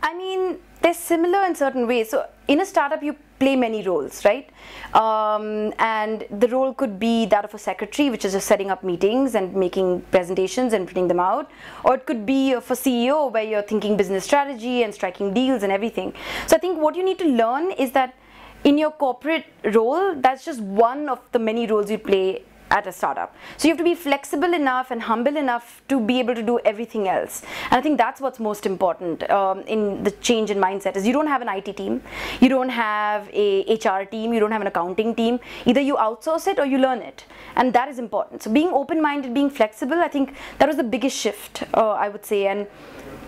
I mean, they're similar in certain ways. So in a startup, you play many roles, right? And the role could be that of a secretary, which is just setting up meetings and making presentations and printing them out. Or it could be of a CEO, where you're thinking business strategy and striking deals and everything. So I think what you need to learn is that in your corporate role, that's just one of the many roles you play at a startup. So you have to be flexible enough and humble enough to be able to do everything else. And I think that's what's most important in the change in mindset, is you don't have an IT team, you don't have a HR team, you don't have an accounting team. Either you outsource it or you learn it. And that is important. So being open-minded, being flexible, I think that was the biggest shift, I would say. And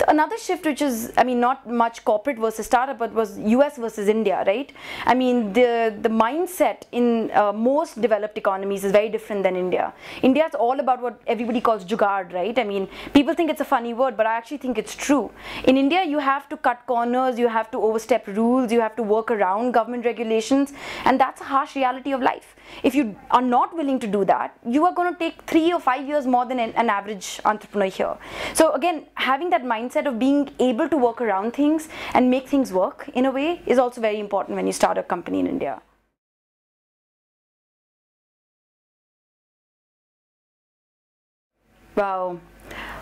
another shift, which is, I mean, not much corporate versus startup, but was US versus India, right? I mean, the mindset in most developed economies is very different than India. India is all about what everybody calls jugaad, right? I mean, people think it's a funny word, but I actually think it's true. In India, you have to cut corners, you have to overstep rules, you have to work around government regulations, and that's a harsh reality of life. If you are not willing to do that, you are going to take 3 or 5 years more than an average entrepreneur here. So again, having that mindset of being able to work around things and make things work in a way is also very important when you start a company in India. Wow.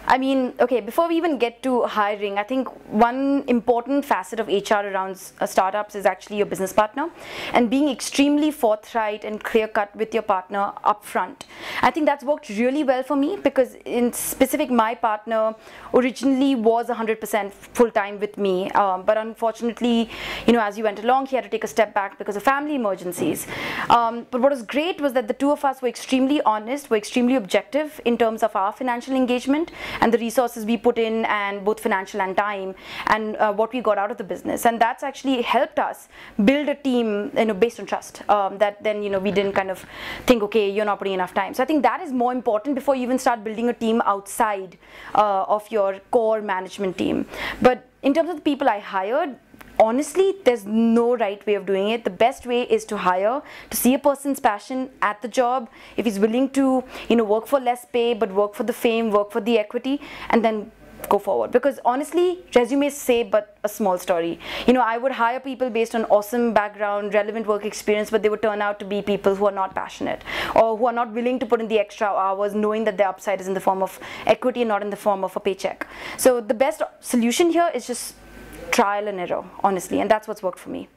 I mean, okay, before we even get to hiring, I think one important facet of HR around startups is actually your business partner, and being extremely forthright and clear-cut with your partner upfront. I think that's worked really well for me, because in specific, my partner originally was 100% full-time with me, but unfortunately, you know, as you went along, he had to take a step back because of family emergencies. But what was great was that the two of us were extremely honest, were extremely objective in terms of our financial engagement and the resources we put in, and both financial and time, and what we got out of the business. And that's actually helped us build a team, you know, based on trust, that then, you know, we didn't kind of think, okay, you're not putting enough time. So I think that is more important before you even start building a team outside of your core management team. But in terms of the people I hired, honestly, there's no right way of doing it. The best way is to hire, to see a person's passion at the job, if he's willing to, you know, work for less pay, but work for the fame, work for the equity, and then go forward. Because honestly, resumes say but a small story. You know, I would hire people based on awesome background, relevant work experience, but they would turn out to be people who are not passionate, or who are not willing to put in the extra hours, knowing that their upside is in the form of equity and not in the form of a paycheck. So the best solution here is just trial and error, honestly, and that's what's worked for me.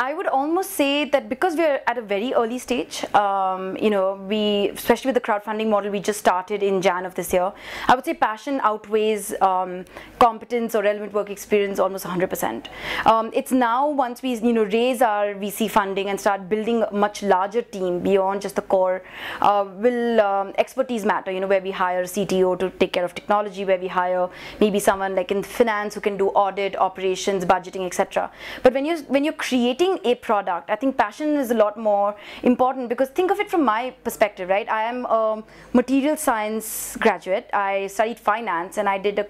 I would almost say that because we're at a very early stage, you know, especially with the crowdfunding model we just started in Jan of this year, I would say passion outweighs competence or relevant work experience almost 100%. It's now, once we, you know, raise our VC funding and start building a much larger team beyond just the core, will expertise matter, you know, where we hire a CTO to take care of technology, where we hire maybe someone like in finance who can do audit, operations, budgeting, etc. But when you're creating a product, I think passion is a lot more important, because think of it from my perspective, right? I am a material science graduate. I studied finance, and I did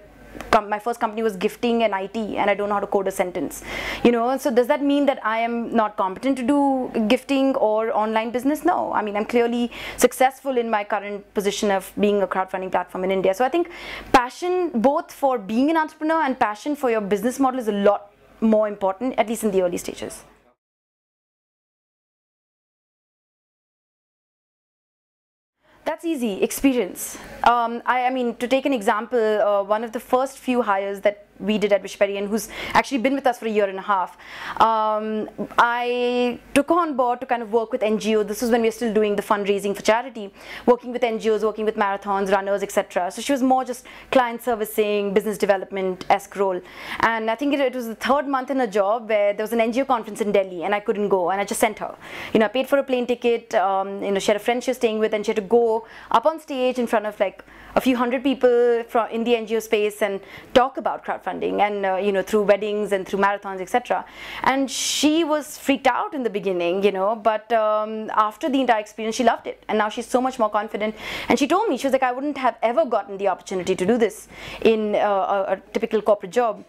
my first company was gifting and IT, and I don't know how to code a sentence, you know. So does that mean that I am not competent to do gifting or online business? No, I mean, I'm clearly successful in my current position of being a crowdfunding platform in India. So I think passion, both for being an entrepreneur and passion for your business model, is a lot more important, at least in the early stages. That's easy, experience. I mean, to take an example, one of the first few hires that we did at Wishberry, and who's actually been with us for a year and a half, I took her on board to kind of work with NGOs. This was when we were still doing the fundraising for charity, working with NGOs, working with marathons, runners, etc. So she was more just client servicing, business development-esque role. And I think it was the 3rd month in a job where there was an NGO conference in Delhi, and I couldn't go, and I just sent her. You know, I paid for a plane ticket. You know, she had a friend she was staying with, and she had to go up on stage in front of like a few hundred people in the NGO space and talk about crowdfunding. crowdfunding, and you know, through weddings and through marathons, etc. And she was freaked out in the beginning, you know, but after the entire experience, she loved it, and now she's so much more confident. And she told me, she was like, I wouldn't have ever gotten the opportunity to do this in a typical corporate job.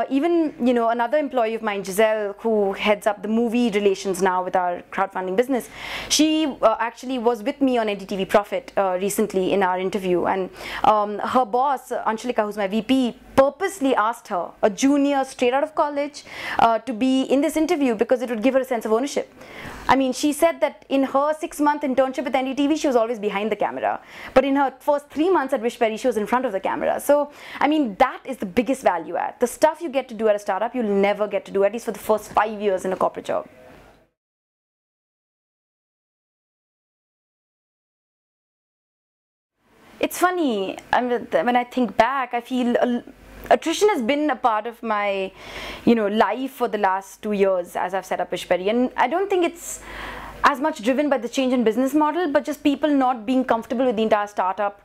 Even, you know, another employee of mine, Giselle, who heads up the movie relations now with our crowdfunding business, she actually was with me on NDTV Profit recently in our interview, and her boss, Anshalika, who's my VP, purposely asked her, a junior straight out of college, to be in this interview because it would give her a sense of ownership. I mean, she said that in her 6-month internship with NDTV, she was always behind the camera. But in her first 3 months at Wishberry, she was in front of the camera. So, I mean, that is the biggest value add. The stuff you get to do at a startup, you'll never get to do, at least for the first 5 years in a corporate job. It's funny, when I think back, I feel attrition has been a part of my, you know, life for the last 2 years as I've set up Wishberry. And I don't think it's as much driven by the change in business model, but just people not being comfortable with the entire startup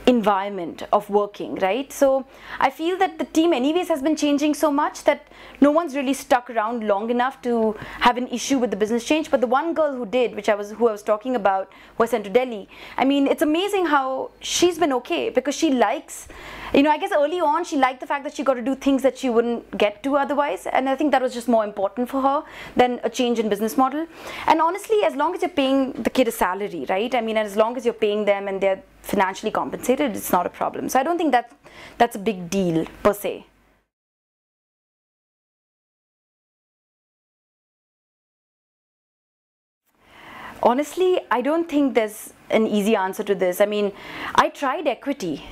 environment of working, right? So I feel that the team anyways has been changing so much that no one's really stuck around long enough to have an issue with the business change. But the one girl who did, who I was talking about, who I sent to Delhi, I mean, it's amazing how she's been okay, because she likes, you know, I guess early on she liked the fact that she got to do things that she wouldn't get to otherwise, and I think that was just more important for her than a change in business model. And honestly, as long as you're paying the kid a salary, right? I mean, as long as you're paying them and they're financially compensated, it's not a problem. So I don't think that's a big deal per se. Honestly, I don't think there's an easy answer to this. I mean, I tried equity,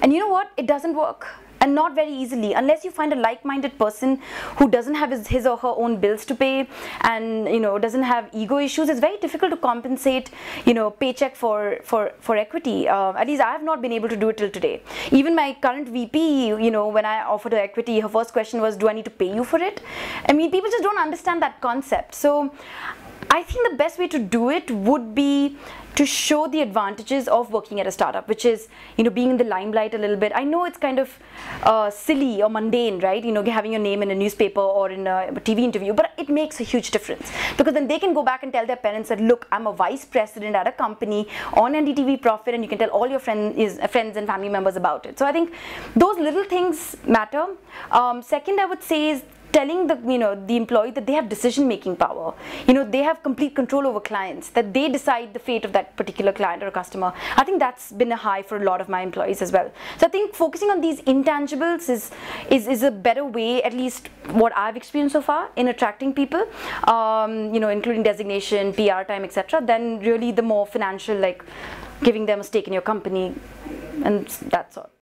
and you know what? It doesn't work. And not very easily, unless you find a like-minded person who doesn't have his or her own bills to pay, and, you know, doesn't have ego issues. It's very difficult to compensate, you know, paycheck for equity. At least I have not been able to do it till today. Even my current VP, you know, when I offered her equity, her first question was, do I need to pay you for it? I mean, people just don't understand that concept. So I think the best way to do it would be to show the advantages of working at a startup, which is, you know, being in the limelight a little bit. I know it's kind of silly or mundane, right? You know, having your name in a newspaper or in a TV interview, but it makes a huge difference, because then they can go back and tell their parents that, look, I'm a vice president at a company on NDTV Profit, and you can tell all your friends and family members about it. So I think those little things matter. Second, I would say, is telling the employee that they have decision-making power. You know, they have complete control over clients, that they decide the fate of that particular client or customer. I think that's been a high for a lot of my employees as well. So I think focusing on these intangibles is a better way, at least what I've experienced so far, in attracting people, you know, including designation, PR time, etc., than really the more financial, like giving them a stake in your company and that sort.